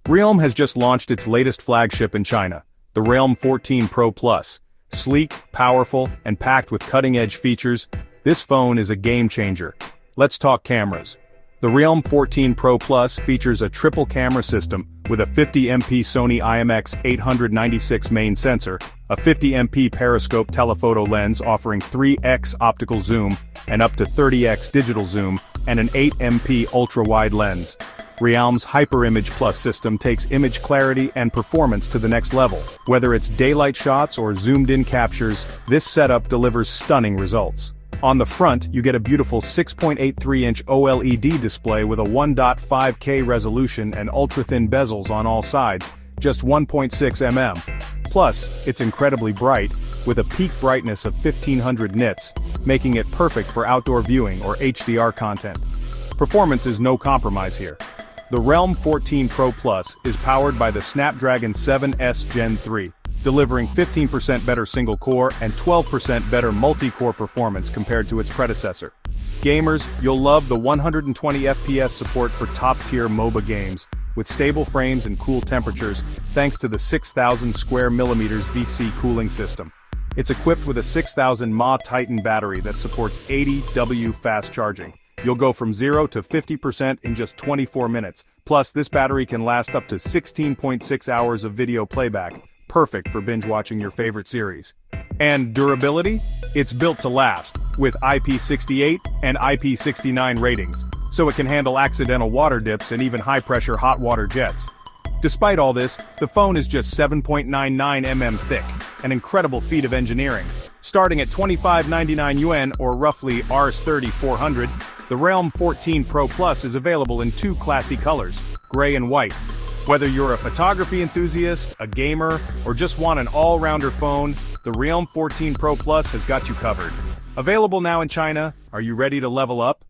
Realme has just launched its latest flagship in China, the Realme 14 Pro Plus. Sleek, powerful, and packed with cutting-edge features, this phone is a game-changer. Let's talk cameras. The Realme 14 Pro Plus features a triple camera system with a 50MP Sony IMX896 main sensor, a 50MP periscope telephoto lens offering 3x optical zoom and up to 30x digital zoom, and an 8MP ultra-wide lens. Realme's HyperImage Plus system takes image clarity and performance to the next level. Whether it's daylight shots or zoomed-in captures, this setup delivers stunning results. On the front, you get a beautiful 6.83-inch OLED display with a 1.5K resolution and ultra-thin bezels on all sides, just 1.6 mm. Plus, it's incredibly bright, with a peak brightness of 1500 nits, making it perfect for outdoor viewing or HDR content. Performance is no compromise here. The Realme 14 Pro Plus is powered by the Snapdragon 7S Gen 3, delivering 15% better single-core and 12% better multi-core performance compared to its predecessor. Gamers, you'll love the 120 FPS support for top-tier MOBA games, with stable frames and cool temperatures, thanks to the 6,000 square millimeters VC cooling system. It's equipped with a 6,000 mAh Titan battery that supports 80W fast charging. You'll go from 0 to 50% in just 24 minutes. Plus, this battery can last up to 16.6 hours of video playback, perfect for binge-watching your favorite series. And durability? It's built to last, with IP68 and IP69 ratings, so it can handle accidental water dips and even high-pressure hot water jets. Despite all this, the phone is just 7.99 mm thick, an incredible feat of engineering. Starting at 2599 yuan or roughly Rs 3400, the Realme 14 Pro Plus is available in two classy colors, gray and white. Whether you're a photography enthusiast, a gamer, or just want an all-rounder phone, the Realme 14 Pro Plus has got you covered. Available now in China, are you ready to level up?